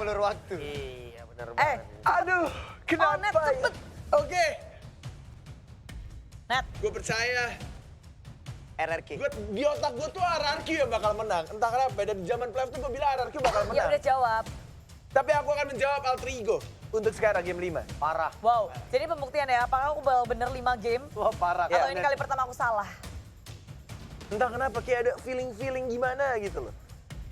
ulur waktu. Iya benar banget. Aduh, kenapa Net, ya? cepet. Oke, Net. gue percaya. RRQ. Di otak gue tuh RRQ yang bakal menang. Entah kenapa, dan di zaman playoff tuh gue bilang RRQ bakal Ya menang. udah jawab. Tapi aku akan menjawab Alter Ego untuk sekarang game 5. Parah. Wow, jadi pembuktian ya, apakah aku bakal bener 5 game? Wah parah. Atau Ya, ini Net. kali pertama aku salah? Entah kenapa kayak ada feeling-feeling gimana gitu loh.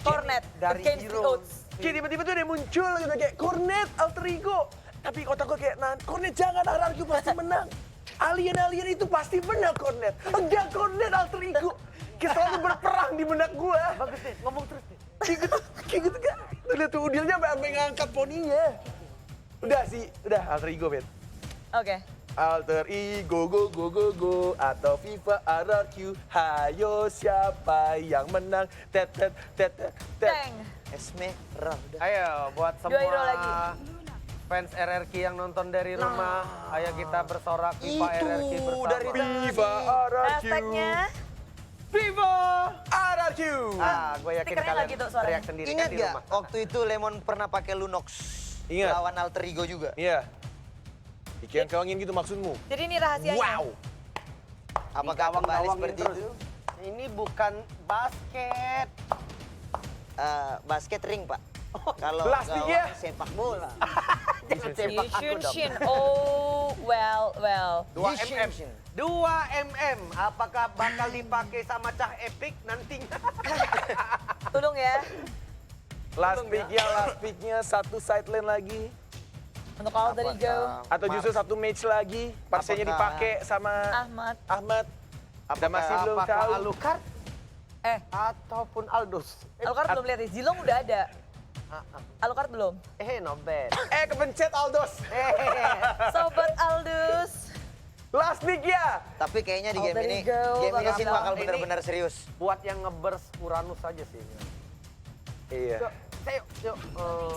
Cornet, Dari against the Hero. odds. Kayak tiba-tiba tuh ada muncul gitu kayak Cornet, Alter Ego. Tapi otak gue kayak, nah Cornet jangan, RRQ pasti menang. Alien-alien itu pasti menang Cornet. Enggak Cornet, Alter Ego. Kayak selalu berperang di benak gue. Bagus deh, ngomong terus deh. Kayak gitu kan. Tuh lihat tuh udilnya sampai ngangkat poninya. Udah sih, udah Alter Ego, Ben. Oke. Alter Ego, go, atau FIFA RRQ. Hayo siapa yang menang? Tet. Teng. Esmeralda. Ayo buat Dua hero semua lagi. fans RRQ yang nonton dari rumah, ayo kita bersorak FIFA RRQ bersama. dari FIFA RRQ. Hashtagnya. FIFA RRQ. Gue yakin Stikernya kalian nggak gitu suaranya. teriak sendiri Ingat kan di gak rumah. waktu itu Lemon pernah pakai Lunox Ingat. lawan Alter Ego juga? Iya. Ikan kawangin gitu maksudmu? Jadi ini rahasianya. Wow. Apakah kembali Digawang-gawangin seperti terus. itu? Ini bukan basket. Basket ring, Pak. Kalau Plastiknya. gawang sepak bola. Jangan sepak aku Yishun dong. Shin. Oh, well. 2 Yishun mm. Shin. 2 mm. Apakah bakal dipakai sama Cah Epic nantinya? Tolong ya. Last picknya satu side lane lagi. Untuk Alter Ego. Atau justru satu match lagi. Parsianya Apakah- dipakai sama Ahmad. Ahmad. Kita masih belum Apakah tahu. Alucard ataupun Aldous? Alucard belum lihat ya. Zilong udah ada. Alucard belum. Not bad. Kepencet Aldos. Sobat Aldus. Last pick ya. Tapi kayaknya di game Alter ini, Ego game ini sih bakal bakal ini- benar-benar serius. Buat yang ngebers Uranus aja sih. Iya. Yuk.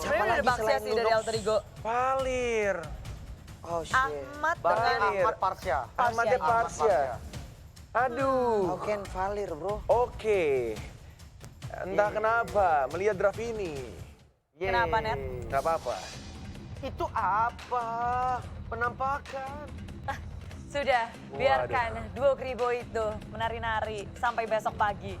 Sebenarnya udah lagi baksia selain sih dari Lunox? Alter Ego. Valir. Oh shit. Ahmad Berarti dengan Ahmad Parsya. Ahmadnya Parsya. Aduh. How can Valir, bro? Oke. Entah kenapa melihat draft ini. Yeay. Kenapa, Net? Gak apa-apa. Itu apa? Penampakan. Sudah, biarkan duo Kribo itu menari-nari sampai besok pagi.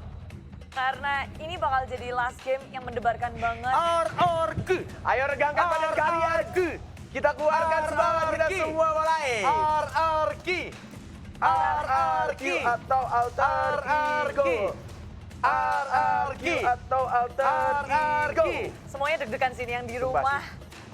Karena ini bakal jadi last game yang mendebarkan banget. RRQ. Ayo regangkan badan kalian. Kita keluarkan semangat kita semua mulai. RRQ. RRQ atau Alter Ego. RRQ atau Alter Ego. Semuanya deg-degan sini yang di Sumpah rumah.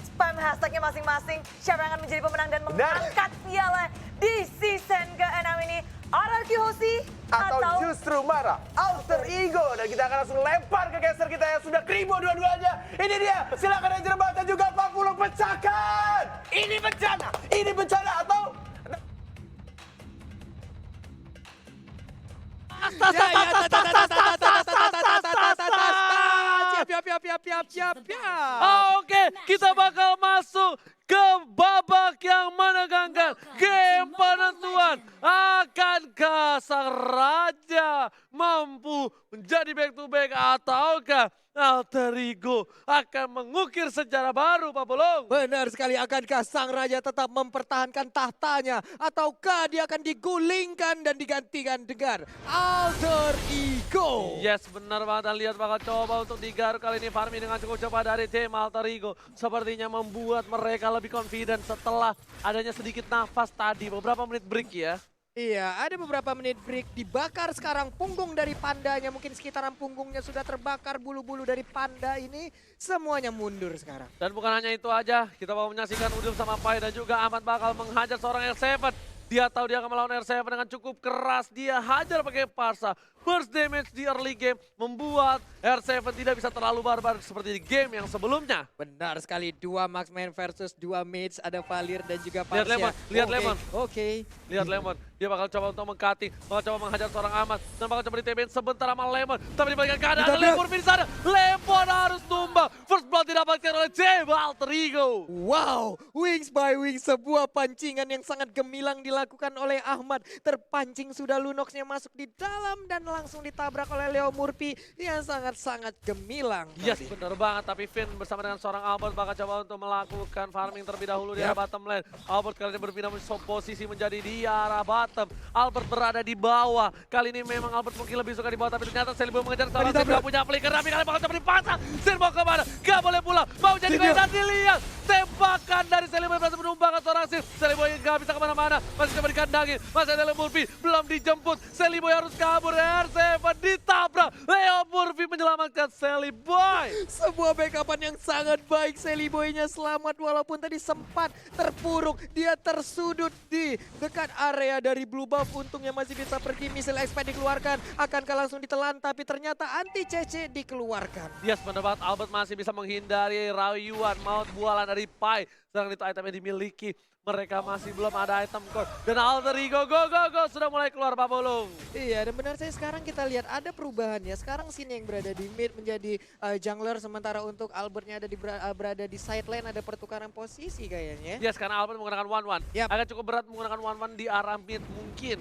Spam hashtagnya masing-masing. Siapa yang akan menjadi pemenang dan mengangkat piala di season ke-6 ini? RRQ Hoshi Atau justru marah Alter Ego. Dan kita akan langsung lempar ke caster kita yang sudah kribo dua-duanya. Ini dia, silakan Ranger Bata juga 40 pecahkan. Ini bencana. Ini bencana atau Oke, kita bakal masuk ke babak yang menegangkan. Game penentuan. Akankah sang raja mampu menjadi back to back ataukah Alter Ego akan mengukir sejarah baru, Pak Bolong? Benar sekali, akankah sang raja tetap mempertahankan tahtanya ataukah dia akan digulingkan dan digantikan dengan Alter Ego? Yes, benar banget. Dan lihat bakal coba untuk digaruk kali ini farming dengan cukup cepat dari tim Alter Ego. Sepertinya membuat mereka lebih confident setelah adanya sedikit nafas tadi. Beberapa menit break ya. Iya, ada beberapa menit break, dibakar sekarang punggung dari pandanya, mungkin sekitaran punggungnya sudah terbakar, bulu-bulu dari panda ini semuanya mundur sekarang. Dan bukan hanya itu aja, kita bakal menyaksikan Udil sama Pai dan juga Ahmad bakal menghajar seorang R7. Dia tahu dia akan melawan R7 dengan cukup keras, dia hajar pakai Parsa. First damage di early game membuat R7 tidak bisa terlalu barbar seperti di game yang sebelumnya. Benar sekali, 2 marksman versus 2 mates, ada Valir dan juga Lihat Parsya. Lemon, lihat Lemon. Oke. Lihat Lemon, dia bakal coba untuk meng-cutting, bakal coba menghajar seorang Ahmad, dan bakal coba di-TBN sebentar sama Lemon. Tapi dibalikan keadaan, ada Ditabrak. Lemon di sana. Lemon harus tumbang. First blood didapatkan oleh Jeb Alter Ego. Wow, wings by wings, sebuah pancingan yang sangat gemilang dilakukan oleh Ahmad. Terpancing sudah Lunoxnya masuk di dalam dan langsung ditabrak oleh Leo Murphy yang sangat-sangat gemilang. Yes, tadi. bener banget. Tapi Finn bersama dengan seorang Albert bakal coba untuk melakukan farming terlebih dahulu di arah bottom lane. Albert kali ini berpindah posisi menjadi di arah bottom. Albert berada di bawah. Kali ini memang Albert mungkin lebih suka di bawah, tapi ternyata Seliboy mengejar seorang Sin gak punya flicker. Tapi kali bakal coba dipasang. Sin mau kemana? Gak boleh pulang. Mau jadi gol dan dilihat. Tembakan dari Seliboy berhasil menumbangkan seorang Sin. Seliboy gak bisa kemana-mana. Masih coba dikandangin. Masih ada Leo Murphy. Belum dijemput. Seliboy harus kabur. R7 ditabrak. Leo Murphy menyelamatkan Seliboy. Sebuah backupan yang sangat baik. Seliboynya selamat walaupun tadi sempat terpuruk. Dia tersudut di dekat area dari blue buff. Untungnya masih bisa pergi. Misil expert dikeluarkan. Akankah langsung ditelan, tapi ternyata anti CC dikeluarkan. Yes, benar banget. Albert masih bisa menghindari rayuan maut bualan dari Pai. Sedangkan itu item yang dimiliki. Mereka masih belum ada item core. Dan Alter Ego go sudah mulai keluar Pak Bolong. Iya, dan benar saya sekarang kita lihat ada perubahan ya. Sekarang Sin yang berada di mid menjadi jungler, sementara untuk Albertnya ada berada di side lane, ada pertukaran posisi kayaknya. Yes, karena Albert menggunakan 1-1. Yap. Agak cukup berat menggunakan 1-1 di arah mid mungkin.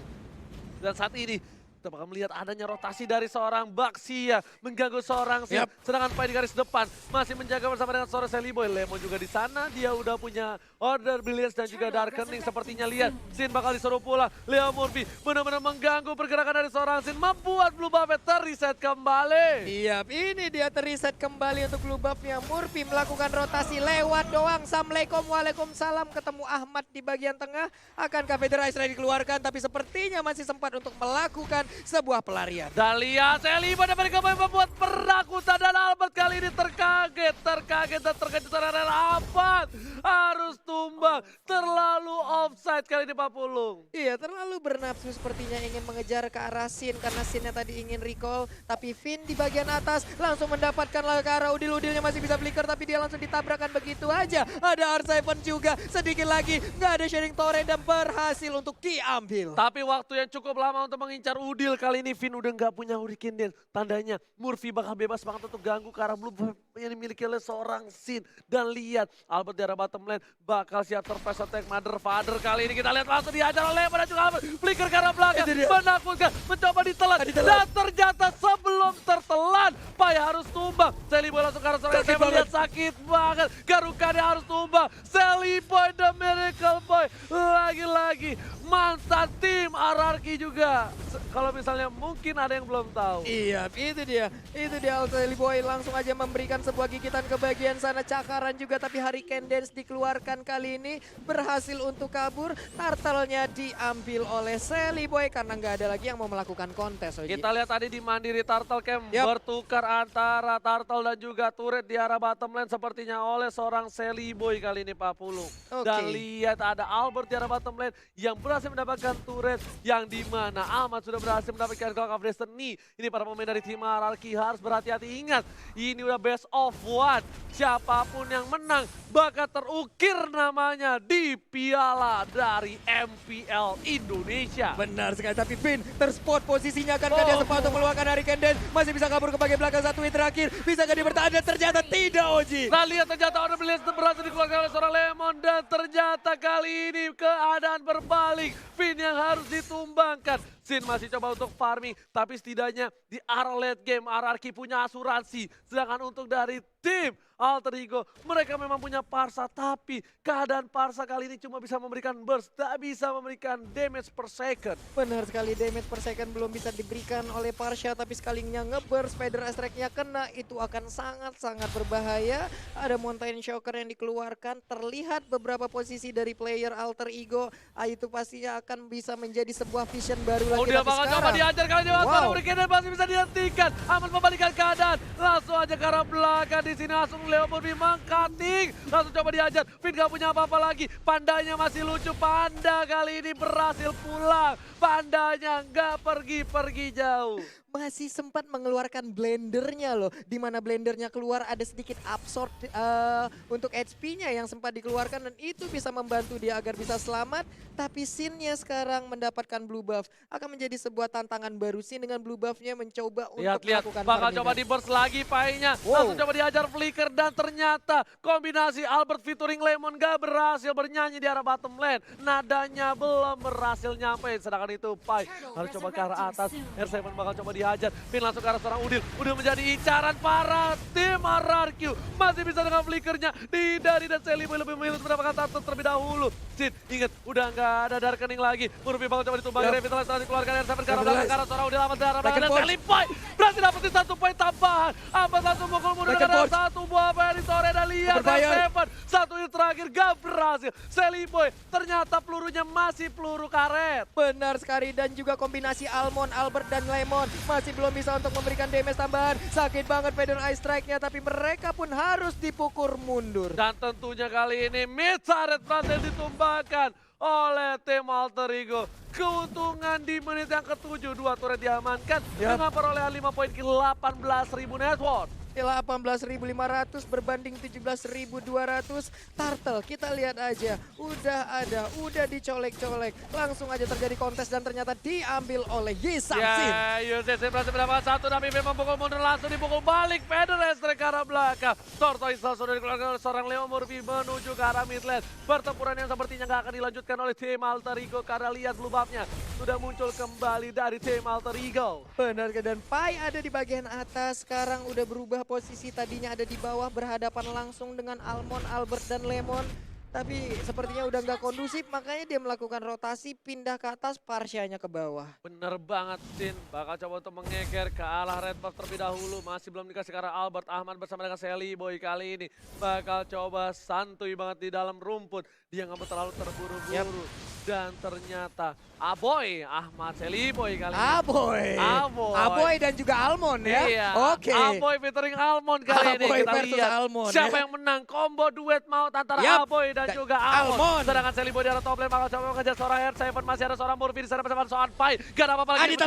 Dan saat ini kita bakal melihat adanya rotasi dari seorang Baxia mengganggu seorang Sin. Yap. Sedangkan Pai di garis depan masih menjaga bersama dengan seorang Seliboy. Lemon juga di sana, dia udah punya Order Brilliance dan juga Darkening. Sepertinya lihat Sin bakal disuruh pulang. Leo Murphy benar-benar mengganggu pergerakan dari seorang Sin, membuat blue buff terreset kembali. Iya, ini dia terreset kembali untuk blue buffnya. Murphy melakukan rotasi lewat doang. Assalamualaikum, waalaikumsalam. Ketemu Ahmad di bagian tengah. Akankah Federer dikeluarkan, tapi sepertinya masih sempat untuk melakukan sebuah pelarian. Dan lihat Seliboy dapat kembali membuat perakutan dan Albert kali ini terkaget dan terkejut karena Albert harus tumbang. Terlalu offside kali ini Pak Pulung. Iya, terlalu bernafsu sepertinya ingin mengejar ke arah Sin karena Sinnya tadi ingin recall. Tapi Finn di bagian atas langsung mendapatkan ke arah Udil-Udilnya masih bisa flicker, tapi dia langsung ditabrakkan begitu aja. Ada R7 juga, sedikit lagi nggak ada sharing torrent dan berhasil untuk diambil. Tapi waktu yang cukup lama untuk mengincar Udil kali ini Finn udah nggak punya Hurricane Dance. Tandanya Murphy bakal bebas banget untuk ganggu ke arah blue buff yang dimiliki oleh seorang Sin. Dan lihat Albert di arah bottom lane bakal siap surprise attack Mother Father kali ini. Kita lihat langsung dihajar oleh Lemon dan juga Albert. Flicker ke arah belakang, menakutkan, mencoba ditelan. Dan ternyata sebelum tertelan, Pai harus tumbang. Seliboy langsung ke arah seorang Sin, melihat sakit banget. Garukannya harus tumbang. Seliboy the Miracle Boy. Lagi-lagi mantan tim RRQ juga. Kalau misalnya mungkin ada yang belum tahu. Iya, itu dia Seliboy langsung aja memberikan sebuah gigitan ke bagian sana, cakaran juga, tapi Hurricane Dance dikeluarkan kali ini berhasil untuk kabur. Turtle-nya diambil oleh Seliboy karena nggak ada lagi yang mau melakukan kontes. Oji. Kita lihat tadi di Mandiri Turtle Camp bertukar antara Turtle dan juga turret di arah bottom lane sepertinya oleh seorang Seliboy kali ini Pak Pulung. Dan lihat ada Albert di arah bottom lane yang berhasil mendapatkan turret yang dimana Ahmad sudah berhasil mendapatkan Clock of Destiny. Ini para pemain dari tim RRQ harus berhati-hati, ingat ini udah best of one. Siapapun yang menang bakal terukir namanya di piala dari MPL Indonesia. Benar sekali, tapi Finn terspot posisinya, akankah dia sempat untuk mengeluarkan Hurricane Dance, masih bisa kabur ke bagian belakang, satu hit terakhir, bisakah dia bertahan, dan ternyata tidak Oji. Nah lihat ternyata Order Brilliance berhasil dikeluarkan oleh seorang Lemon dan ternyata kali ini keadaan berbalik. Finn yang harus ditumbangkan. Sin masih coba untuk farming, tapi setidaknya di arah late game RRQ punya asuransi. Sedangkan untuk dari tim Alter Ego, mereka memang punya Parsa, tapi keadaan Parsa kali ini cuma bisa memberikan burst, tak bisa memberikan damage per second. Benar sekali, damage per second belum bisa diberikan oleh Parsha, tapi sekalinya nge-burst, Spider Strike-nya kena, itu akan sangat-sangat berbahaya. Ada Mountain Shocker yang dikeluarkan, terlihat beberapa posisi dari player Alter Ego, itu pastinya akan bisa menjadi sebuah vision baru lagi. Dia bakal coba diajar kali ini, Hurricane masih bisa dihentikan. Aman membalikan keadaan, langsung aja ke arah belakang di sini langsung Leo Murphy mengcutting, langsung coba diajar. Finn gak punya apa-apa lagi, Pandanya masih lucu. Panda kali ini berhasil pulang, Pandanya nggak pergi jauh. Masih sempat mengeluarkan blendernya loh, dimana blendernya keluar ada sedikit absorb untuk HP-nya yang sempat dikeluarkan, dan itu bisa membantu dia agar bisa selamat. Tapi Sin-nya sekarang mendapatkan blue buff, akan menjadi sebuah tantangan baru. Sin dengan blue buff-nya mencoba untuk melakukan bakal farming. coba di burst lagi Pai-nya, langsung coba diajar flicker, dan ternyata kombinasi Albert featuring Lemon gak berhasil bernyanyi di arah bottom lane. Nadanya belum berhasil nyampe, sedangkan itu Pai harus coba ke arah atas. R7 bakal coba dihajar. Pin langsung ke arah seorang Udil. Udil menjadi incaran para tim RRQ. Masih bisa dengan flickernya. Dari dan Seliboy lebih memilih untuk mendapatkan turtle terlebih dahulu. Sin, ingat udah nggak ada Darkening lagi. Murphy bakal coba ditumbangin. Revitalize setelah dikeluarkan dari Seven ke arah belakang. Ke arah seorang Udil amat darah belakang. Dan Seliboy berhasil dapetin 1 poin tambahan. Amat langsung mukul mundur dengan 1 buah dari Sore dan lihat Seven. 1 hit terakhir gak berhasil. Seliboy ternyata pelurunya masih peluru karet. Benar sekali, dan juga kombinasi Almond, Albert, dan Lemon masih belum bisa untuk memberikan damage tambahan. Sakit banget Fedon Ice Strike-nya, tapi mereka pun harus dipukul mundur. Dan tentunya kali ini mid turret berhasil ditumbangkan oleh tim Alter Ego. Keuntungan di menit yang ke-7, 2 turret diamankan dengan perolehan 5 poin ke 18.000 net worth. 18.500 berbanding 17.200. Turtle kita lihat aja, udah dicolek-colek. Langsung aja terjadi kontes dan ternyata diambil oleh Yi Sang-sin. Ya, UCC berhasil mendapatkan 1 tapi memang pukul mundur langsung dipukul balik. Feder Estre ke arah belakang. Tortoise sudah dikeluarkan oleh seorang Leo Murphy menuju ke arah mid lane. Pertempuran yang sepertinya nggak akan dilanjutkan oleh tim Alter Ego karena lihat blue buff-nya sudah muncul kembali dari tim Alter Ego. Benar, dan Pai ada di bagian atas, sekarang udah berubah posisi, tadinya ada di bawah berhadapan langsung dengan Almond, Albert, dan Lemon. Tapi sepertinya udah nggak kondusif, makanya dia melakukan rotasi, pindah ke atas, Parsianya ke bawah. Bener banget, Sin. Bakal coba untuk mengeker ke arah red buff terlebih dahulu. Masih belum dikasih ke arah Albert. Ahmad bersama dengan Seliboy kali ini bakal coba santuy banget di dalam rumput. Dia nggak terlalu terburu-buru. Dan ternyata Aboy, Ahmad Seliboy kali ini. Aboy dan juga Almond ya. Iya, Oke. Aboy featuring Almond kali ini. Aboy Kita versus lihat Almond, siapa ya. yang menang. Combo duet maut antara Aboy dan juga Almond. Almond. Sedangkan Seliboy di arah top lane bakal coba mengejar seorang R7. Masih ada seorang Murphy di sana bersama seorang Pai. Gak ada apa-apa lagi.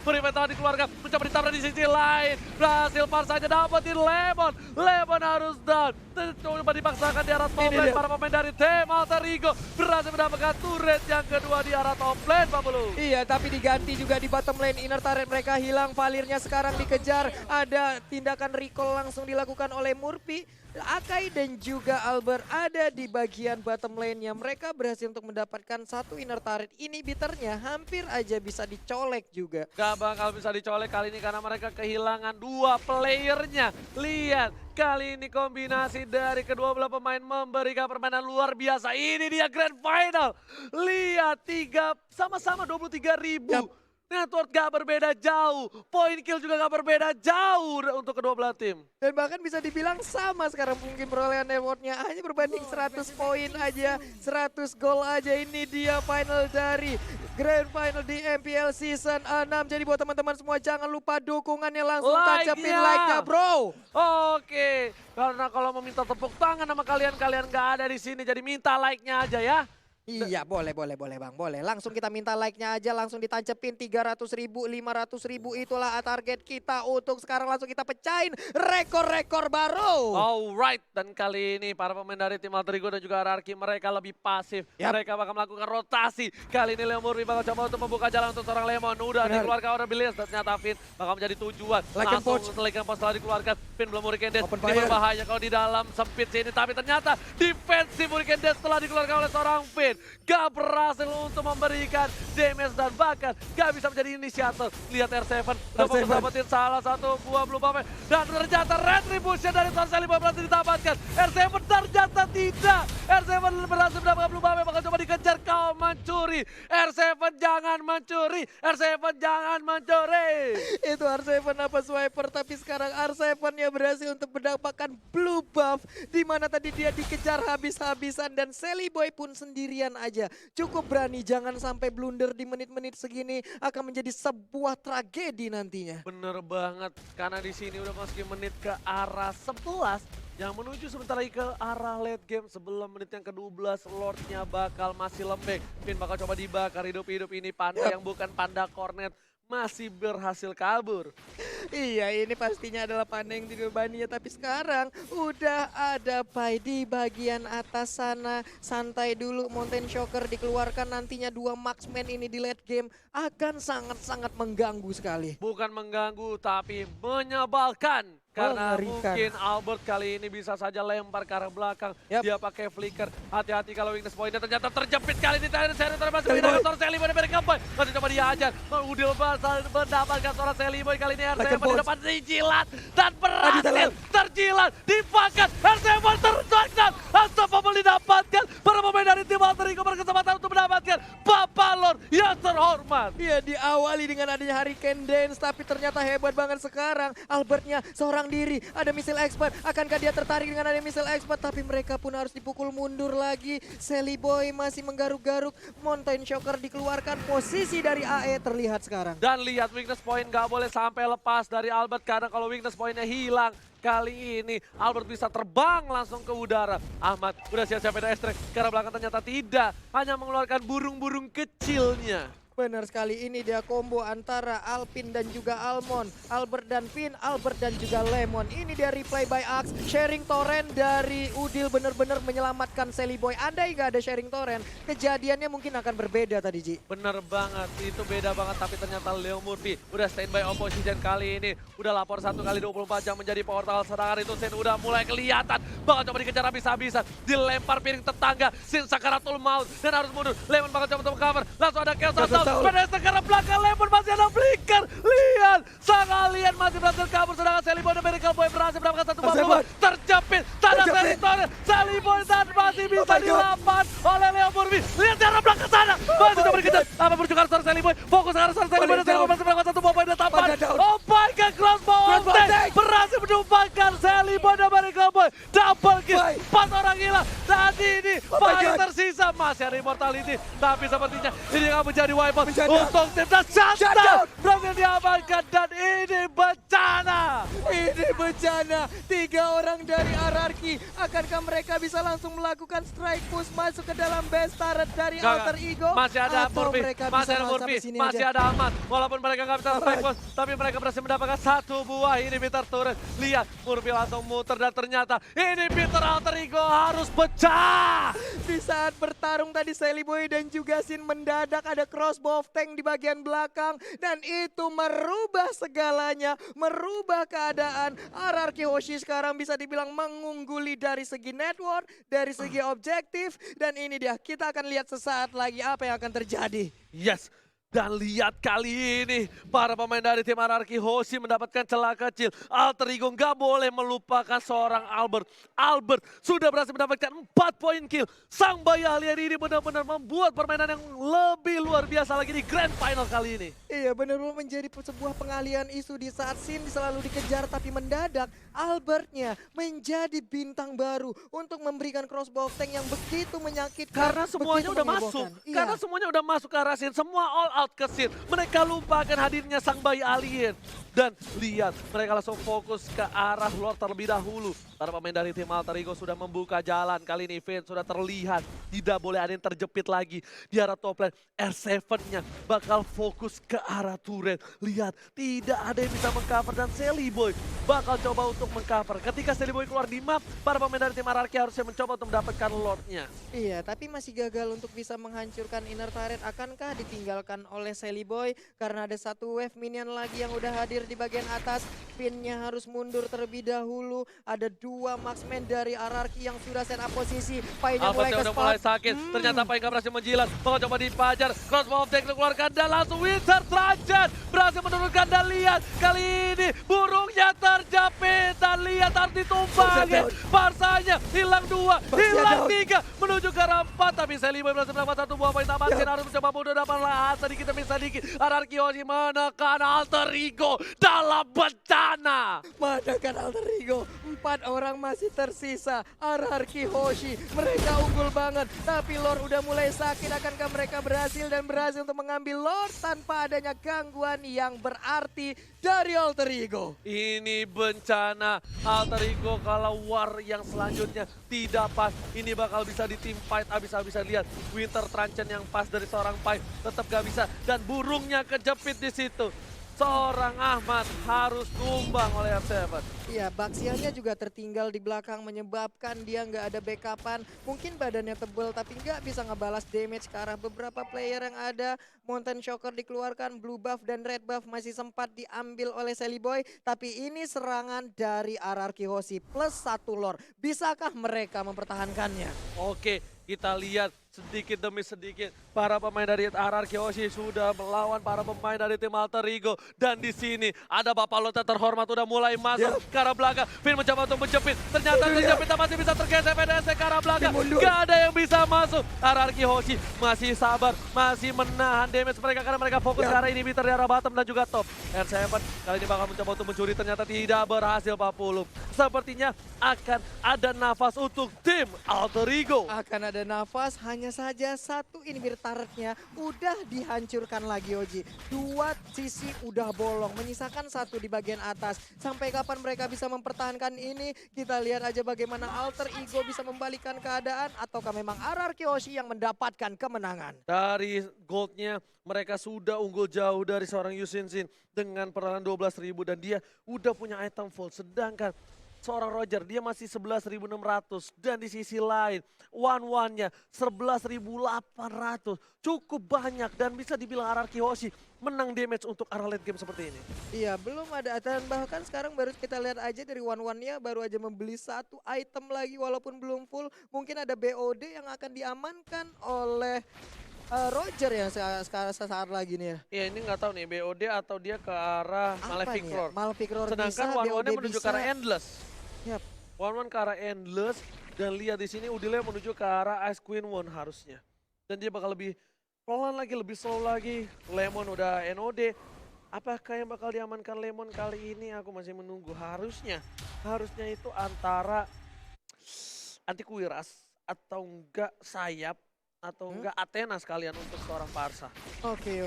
Murphy telah dikeluarkan. Mencoba ditabrak di sisi lain. Berhasil saja dapetin Lemon. Lemon harus down. Coba dipaksakan di arah top lane. Para pemain dari tim Alter Ego berhasil mendapatkan turret yang kedua di arah top lane, Pak Bulu. Iya, tapi diganti juga di bottom lane. Inner turret mereka hilang, Valirnya sekarang dikejar. Ada tindakan recall langsung dilakukan oleh Murphy. Akai dan juga Albert ada di bagian bottom lane-nya. Mereka berhasil untuk mendapatkan 1 inner turret. Inhibitornya hampir aja bisa dicolek juga. Gak bakal bisa dicolek kali ini karena mereka kehilangan 2 playernya. Lihat, kali ini kombinasi dari kedua belah pemain memberikan permainan luar biasa. Ini dia grand final. Lihat, 3 sama-sama 23.000. Network gak berbeda jauh, point kill juga gak berbeda jauh untuk kedua belah tim. Dan bahkan bisa dibilang sama sekarang mungkin perolehan networknya. Hanya berbanding 100 poin aja, 100 gol aja. Ini dia final dari Grand Final di MPL Season 6. Jadi buat teman-teman semua jangan lupa dukungannya, langsung tancapin like-nya bro. Oke, karena kalau mau minta tepuk tangan sama kalian gak ada di sini. Jadi minta like-nya aja ya. Iya, boleh Bang, boleh. Langsung kita minta like-nya aja, langsung ditancepin 300.000, 500.000, itulah target kita untuk sekarang. Langsung kita pecahin rekor-rekor baru. Alright, dan kali ini para pemain dari tim Alter Ego dan juga RRQ mereka lebih pasif. Mereka bakal melakukan rotasi. Kali ini Leo Murphy bakal coba untuk membuka jalan untuk seorang Lemon. Udah dikeluarkan oleh Bilis, dan ternyata Finn bakal menjadi tujuan. Langsung Like and Post setelah dikeluarkan. Finn belum Hurricane Dash, ini berbahaya kalau di dalam sempit sini. Tapi ternyata defensif Hurricane Dash setelah dikeluarkan oleh seorang Finn. Gak berhasil untuk memberikan damage dan bahkan gak bisa menjadi inisiator. Lihat R7 udah mau dapetin salah satu buah blue buff dan ternyata retribution dari Son Seliboy berhasil didapatkan. R7 ternyata tidak. R7 berhasil mendapatkan blue buff, bakal coba dikejar. Kau mencuri. R7 jangan mencuri. R7 jangan mencuri. Itu R7 apa swiper, tapi sekarang R7-nya berhasil untuk mendapatkan blue buff. Dimana tadi dia dikejar habis-habisan dan Seliboy pun sendirian aja. Cukup berani, jangan sampai blunder di menit-menit segini, akan menjadi sebuah tragedi nantinya. Bener banget, karena di sini udah masukin menit ke arah 11 yang menuju sebentar lagi ke arah late game. Sebelum menit yang ke-12, Lordnya bakal masih lembek. Finn bakal coba dibakar hidup-hidup ini. Panda yang bukan Panda Cornet masih berhasil kabur. Iya, ini pastinya adalah Panda yang dibebaninya, tapi sekarang udah ada Pai di bagian atas sana. Santai dulu, Mountain Shocker dikeluarkan, nantinya 2 marksman ini di late game akan sangat-sangat mengganggu sekali. Bukan mengganggu, tapi menyebalkan. Karena Mengerikan. mungkin Albert kali ini bisa saja lempar ke arah belakang. Yap. Dia pakai flicker. Hati-hati kalau weakness point-nya ternyata terjepit kali ini. Terakhir seri termasuk Sally mendapatkan Boy. seorang Sally Boy dari Kampoy. Masih coba dihajar. Udil mendapatkan seorang Sally Boy kali ini. Like a RCM boss. dapat dijilat. Dan berhasil dalam. terjilat. Dipakat. RCM terjagkan. Unstoppable didapatkan. Para pemain dari tim Alter Ego berkesempatan untuk mendapatkan Papalon yang terhormat. Iya, diawali dengan adanya Hurricane Dance, tapi ternyata hebat banget sekarang. Albertnya seorang diri, ada missile expert. Akankah dia tertarik dengan adanya missile expert? Tapi mereka pun harus dipukul mundur lagi. Sally Boy masih menggaruk-garuk. Mountain Shocker dikeluarkan, posisi dari AE terlihat sekarang. Dan lihat weakness point gak boleh sampai lepas dari Albert karena kalau weakness pointnya hilang kali ini Albert bisa terbang langsung ke udara. Ahmad udah siap-siap ada extract karena belakang ternyata tidak, hanya mengeluarkan burung-burung kecilnya. Benar sekali, ini dia combo antara Alpin dan juga Almond. Albert dan Finn, Albert dan juga Lemon. Ini dia replay by Axe, sharing torrent dari Udil benar-benar menyelamatkan Sally Boy. Andai gak ada sharing torrent, kejadiannya mungkin akan berbeda tadi, Ji. Bener banget, itu beda banget tapi ternyata Leo Murphy udah standby opposition kali ini. Udah lapor 1 kali 24 jam menjadi portal, sedangkan itu Sin udah mulai kelihatan. Bakal coba dikejar habis-habisan, dilempar piring tetangga, Sin sakaratul maut dan harus mundur. Lemon bakal coba untuk cover, langsung ada Chaos Assault. Pada sekarang belakang Lemon masih ada flicker. Lihat, sang alien masih berhasil kabur sedangkan Sally Boy dan Miracle Boy berhasil mendapatkan satu bomba. Terjepit, tanda territory. Sally Boy dan masih bisa dilapan oleh Leo Murphy. Lihat dari belakang sana, masih coba dikejar. Apa berjuang seorang Sally Boy, fokus ke arah seorang Sally Boy dan Sally Boy masih mendapatkan satu bomba dan tampar. Oh my god, crossbow attack berhasil menumpahkan Sally Boy dan Miracle Boy. Double kill, 4 orang hilang. Saat ini paling tersisa masih ada immortality, tapi sepertinya ini akan menjadi wipeout untuk tim dan shutdown berhasil diamankan dan ini bencana. Ini bencana, 3 orang dari RRQ. Akankah mereka bisa langsung melakukan strike push masuk ke dalam base turret dari Alter Ego? Masih ada Atau Murphy, mereka masih bisa ada sampai Murphy, sini masih aja? ada Ahmad. Walaupun mereka nggak bisa strike force, tapi mereka berhasil mendapatkan 1 buah inhibitor turret. Lihat, Murphy langsung muter dan ternyata inhibitor Alter Ego harus pecah. Di saat bertarung tadi Sally Boy dan juga Sin mendadak ada crossbow of tank di bagian belakang. Dan itu merubah segalanya, merubah keadaan. RRQ Hoshi sekarang bisa dibilang mengungguli dari segi network, dari segi objektif. Dan ini dia, kita akan lihat sesaat lagi apa yang akan terjadi. Yes. Dan lihat kali ini para pemain dari tim RRQ Hoshi mendapatkan celah kecil. Alter Ego nggak boleh melupakan seorang Albert. Albert sudah berhasil mendapatkan 4 poin kill. Sang bayi alien ini benar-benar membuat permainan yang lebih luar biasa lagi di Grand Final kali ini. Iya, benar-benar menjadi sebuah pengalian isu di saat Sin selalu dikejar tapi mendadak Albertnya menjadi bintang baru untuk memberikan crossbow of tank yang begitu menyakitkan. Karena semuanya begitu udah menghebohkan. masuk. Iya. Karena semuanya udah masuk ke arah Sin. Semua all out ke Sin. Mereka lupakan hadirnya sang bayi alien. Dan lihat, mereka langsung fokus ke arah Lord terlebih dahulu. Para pemain dari tim Alter Ego sudah membuka jalan. Kali ini Vayne sudah terlihat. Tidak boleh ada yang terjepit lagi. Di arah top lane, R7-nya bakal fokus ke arah turret. Lihat, tidak ada yang bisa mengcover dan Sally Boy bakal coba untuk mengcover. Ketika Sally Boy keluar di map, para pemain dari tim RRQ harusnya mencoba untuk mendapatkan Lord-nya. Iya, tapi masih gagal untuk bisa menghancurkan inner turret. Akankah ditinggalkan oleh Sally Boy? Karena ada 1 wave minion lagi yang udah hadir di bagian atas. Pinnya harus mundur terlebih dahulu. Ada 2 marksman dari RRQ yang sudah set up posisi. Painya mulai ke Alpha udah mulai spot. sakit. Ternyata Pai nggak berhasil menjilat. Bakal coba dipajar. Crossbow of Tank dikeluarkan dan langsung Wizard Trajan berhasil menurunkan dan lihat. Kali ini burungnya terjepit dan lihat harus ditumpangin. Barsanya hilang 2, hilang 3. Menuju ke arah 4. Tapi Sally Boy berhasil mendapatkan 1 buah poin tambahan. Sin harus mencoba mundur dapat lahan sedikit demi sedikit. RRQ Hoshi menekan Alter Ego dalam bencana. Menekan Alter Ego, 4 orang masih tersisa. RRQ Hoshi, mereka unggul banget. Tapi Lord udah mulai sakit. Akankah mereka berhasil untuk mengambil Lord tanpa adanya gangguan yang berarti dari Alter Ego? Ini bencana. Alter Ego kalau war yang selanjutnya tidak pas. Ini bakal bisa di team fight habis-habisan. Lihat Winter Truncheon yang pas dari seorang Pai tetap gak bisa. Dan burungnya kejepit di situ. Seorang Ahmad harus tumbang oleh R7. Iya, Baxiannya juga tertinggal di belakang menyebabkan dia nggak ada backupan. Mungkin badannya tebel tapi nggak bisa ngebalas damage ke arah beberapa player yang ada. Mountain Shocker dikeluarkan, blue buff dan red buff masih sempat diambil oleh Sally Boy. Tapi ini serangan dari RRQ Hoshi plus 1 lore. Bisakah mereka mempertahankannya? Oke, kita lihat sedikit demi sedikit para pemain dari RRQ Hoshi sudah melawan para pemain dari tim Alter Ego. Dan di sini ada Bapak Lota terhormat udah mulai masuk ke arah belakang. Finn mencoba untuk menjepit, ternyata terjepit tak masih bisa tergeser PDS ke arah belakang. Gak ada yang bisa masuk. RRQ Hoshi masih sabar, masih menahan damage mereka karena mereka fokus ke arah inhibitor di arah bottom dan juga top. R7 kali ini bakal mencoba untuk mencuri, ternyata tidak berhasil Pak Pulung. Sepertinya akan ada nafas untuk tim Alter Ego. Akan ada nafas, hanya saja satu inhibitor turretnya udah dihancurkan lagi Oji. 2 sisi udah bolong, menyisakan 1 di bagian atas. Sampai kapan mereka bisa mempertahankan ini? Kita lihat aja bagaimana Alter Ego bisa membalikan keadaan ataukah memang RRQ Hoshi yang mendapatkan kemenangan. Dari goldnya mereka sudah unggul jauh dari seorang Yusin Sin dengan perlahan 12.000 dan dia udah punya item full. Sedangkan seorang Roger dia masih 11.600 dan di sisi lain one-one-nya 11.800. Cukup banyak dan bisa dibilang RRQ Hoshi menang damage untuk arah late game seperti ini. Iya, belum ada, dan bahkan sekarang baru kita lihat aja dari one-one-nya baru aja membeli 1 item lagi walaupun belum full. Mungkin ada BOD yang akan diamankan oleh Roger yang sesaat lagi nih ya. Iya, ini nggak tahu nih BOD atau dia ke arah Malefic nih ya? Roar. Malefic Roar Sedangkan bisa, one-one-nya BOD menuju bisa. ke arah Endless. Yap. One-one ke arah Endless dan lihat di sini Udile menuju ke arah Ice Queen One harusnya. Dan dia bakal lebih pelan lagi, lebih slow lagi. Lemon udah NOD. Apakah yang bakal diamankan Lemon kali ini? Aku masih menunggu. Harusnya itu antara Antikuiras atau enggak Sayap atau enggak Athena sekalian untuk seorang Parsa. Oke.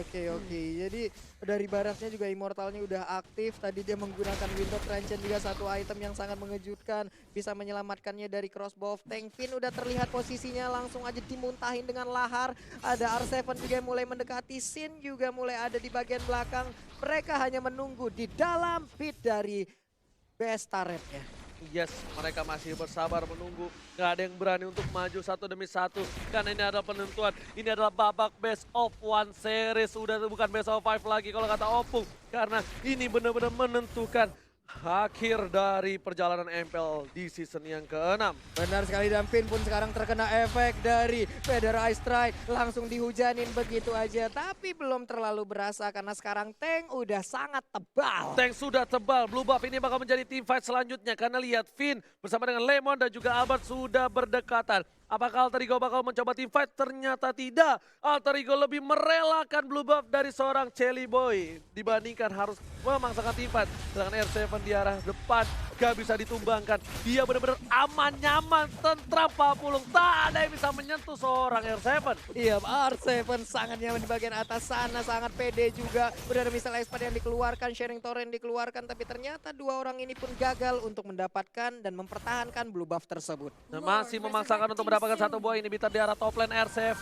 Jadi dari baratnya juga Immortalnya udah aktif. Tadi dia menggunakan Winter Transcend juga, 1 item yang sangat mengejutkan. Bisa menyelamatkannya dari crossbow of tank. Finn udah terlihat posisinya langsung aja dimuntahin dengan lahar. Ada R7 juga yang mulai mendekati. Sin juga mulai ada di bagian belakang. Mereka hanya menunggu di dalam pit dari best turretnya. Yes, mereka masih bersabar menunggu. Gak ada yang berani untuk maju 1 demi 1. Karena ini adalah penentuan. Ini adalah babak best of 1 series. Sudah bukan best of 5 lagi kalau kata Opung. Karena ini benar-benar menentukan akhir dari perjalanan MPL di season yang ke-6. Benar sekali, dan Finn pun sekarang terkena efek dari Feather Ice Strike. Langsung dihujanin begitu aja. Tapi belum terlalu berasa karena sekarang tank udah sangat tebal. Tank sudah tebal, blue buff ini bakal menjadi team fight selanjutnya. Karena lihat Finn bersama dengan Lemon dan juga Albert sudah berdekatan. Apakah Alter Ego bakal mencoba team fight? Ternyata tidak. Alter Ego lebih merelakan blue buff dari seorang Sally Boy dibandingkan harus memaksakan team fight. Sedangkan R7 di arah depan gak bisa ditumbangkan. Dia benar-benar aman, nyaman, tentram Pak Pulung. Tak ada yang bisa menyentuh seorang R7. Iya, R7 sangat nyaman di bagian atas sana, sangat pede juga. Udah ada missile expert yang dikeluarkan, sharing torrent dikeluarkan, tapi ternyata 2 orang ini pun gagal untuk mendapatkan dan mempertahankan blue buff tersebut. Dan masih memaksakan untuk mendapatkan 1 buah inhibitor di arah top lane. R7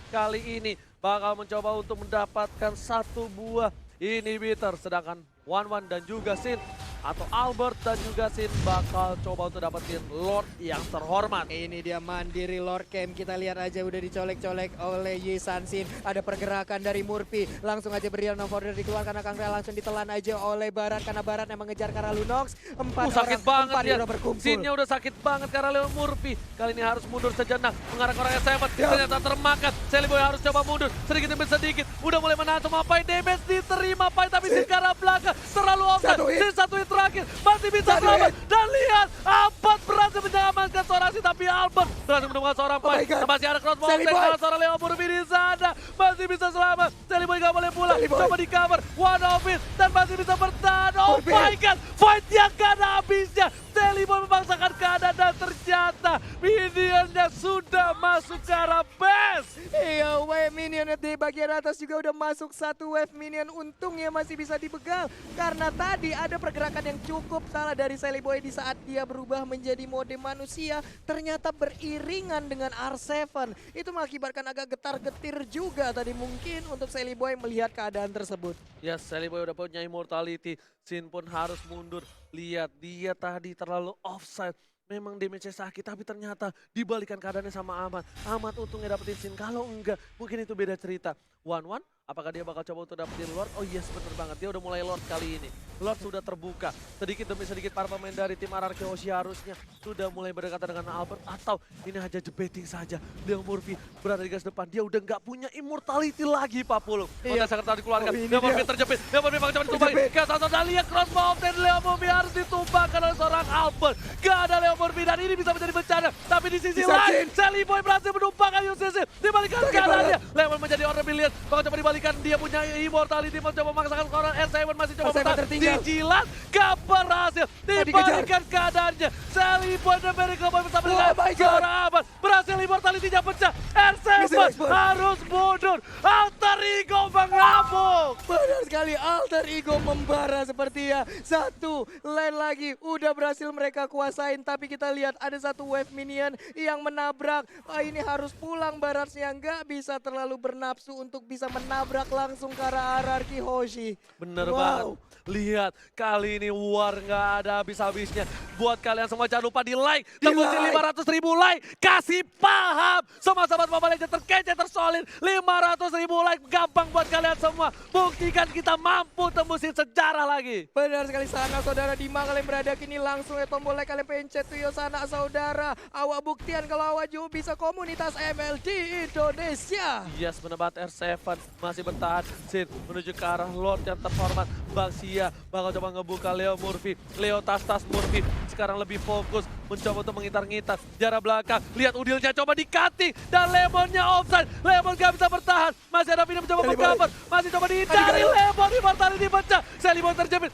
kali ini bakal mencoba untuk mendapatkan 1 buah inhibitor. Sedangkan One dan juga Sin atau Albert dan juga Sin bakal coba untuk dapetin Lord yang terhormat. Ini dia mandiri Lord Camp, kita lihat aja udah dicolek-colek oleh Yi San-Shin. Ada pergerakan dari Murphy, langsung aja Brilliant of Order dikeluarkan, akan langsung ditelan aja oleh Barat karena Barat yang mengejar karena Lunox. 4 sakit banget empat dia. hero berkumpul. Sinnya udah sakit banget karena Leon Murphy. Kali ini harus mundur sejenak, mengarah ke orang S7. Ternyata termakan, Sally Boy harus coba mundur sedikit demi sedikit. Udah mulai menahan semua Pai, damage diterima Pai, tapi Sin ke arah belakang terlalu offset. Sin 1 hit terakhir, masih bisa selamat. Dan lihat, Albert berhasil menyelamatkan seorang Sin, tapi Albert berhasil menemukan seorang Pai. Masih ada crossbow karena seorang Leon Murphy di sana. Masih bisa selamat, Sally Boy gak boleh pulang. Coba di cover, one of it, dan masih bisa bertahan. Oh my god, fight yang gak ada habisnya. Sally Boy memaksakan keadaan dan ternyata minionnya sudah masuk ke arah base. Iya, wave minion di bagian atas juga udah masuk satu wave minion. Untungnya masih bisa dipegang. Karena tadi ada pergerakan yang cukup salah dari Sally Boy di saat dia berubah menjadi mode manusia. Ternyata beriringan dengan R7. Itu mengakibatkan agak getar-getir juga tadi mungkin untuk Sally Boy melihat keadaan tersebut. Ya, Sally Boy udah punya immortality. Sin pun harus mundur. Lihat, dia tadi terlalu offside. Memang damage-nya sakit, tapi ternyata dibalikan keadaannya sama Ahmad. Ahmad untungnya dapetin Sin, kalau enggak mungkin itu beda cerita. 1-1, apakah dia bakal coba untuk dapetin Lord? Oh yes, bener banget, dia udah mulai Lord kali ini. Lord sudah terbuka, sedikit demi sedikit para pemain dari tim RRQ Hoshi harusnya sudah mulai berdekatan dengan Albert. Atau ini hanya jebeting saja. Leo Murphy berada di garis depan, dia udah nggak punya immortality lagi Pak Pulung. Iya. Udah sangat telah dikeluarkan, Oh, ini Leo Murphy dia. terjepit, Leo Murphy bakal coba ditumpangi. Kita lihat crossbow of Death, Leo Murphy harus ditumbangkan oleh seorang Albert. Gak ada Leo Murphy dan ini bisa menjadi bencana. Tapi di sisi lain, Sally Boy berhasil menumpangkan UCC. Dibalikan keadaannya, Leo menjadi orang pilihan. Bakal coba dibalikan, dia punya immortality, mau coba memaksakan skor. R7 masih coba R7 bertahan, tertinggal. dijilat, gak berhasil. Dibalikan keadaannya, Sally Boy dan Miracle Boy bersama dengan seorang Ahmad. Berhasil immortality-nya pecah, R7 harus mundur. Alter Ego mengamuk. Benar sekali, alter ego membara seperti ya. Satu lane lagi udah berhasil mereka kuasain. Tapi kita lihat ada satu wave minion yang menabrak. Wah, ini harus pulang Barasnya, nggak bisa terlalu bernafsu untuk bisa menabrak langsung ke arah RRQ Hoshi. Bener Wow. banget. Lihat, kali ini war nggak ada habis-habisnya. Buat kalian semua jangan lupa di like, tembusin 500.000 like. Kasih paham, semua sahabat Mobile Legends terkece, tersolid. 500.000 like, gampang buat kalian semua. Buktikan kita mampu tembusin sejarah lagi. Benar sekali sana saudara, di mana kalian berada kini langsung ya tombol like kalian pencet tuh ya sana saudara. Awak buktian kalau awak juga bisa komunitas ML di Indonesia. Yes, bener banget. R7 masih bertahan. Sin menuju ke arah Lord yang terhormat. Baxia bakal coba ngebuka Leo Murphy. Leo tas-tas Murphy sekarang lebih fokus mencoba untuk mengitar-ngitar jarak belakang. Lihat Udilnya coba di-cutting dan Lemonnya offside. Lemon gak bisa bertahan. Masih ada Vini mencoba mengcover. Masih coba dihindari. Lemon immortality pecah. Sally Boy terjepit.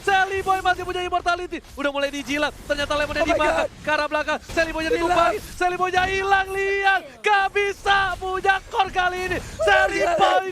Sally Boy masih punya immortality. Udah mulai dijilat. Ternyata Lemonnya dimakan. Ke arah belakang. Sally Boynya ditumpangi. Sally Boynya hilang. Lihat. Gak bisa punya core kali ini. Sally Boy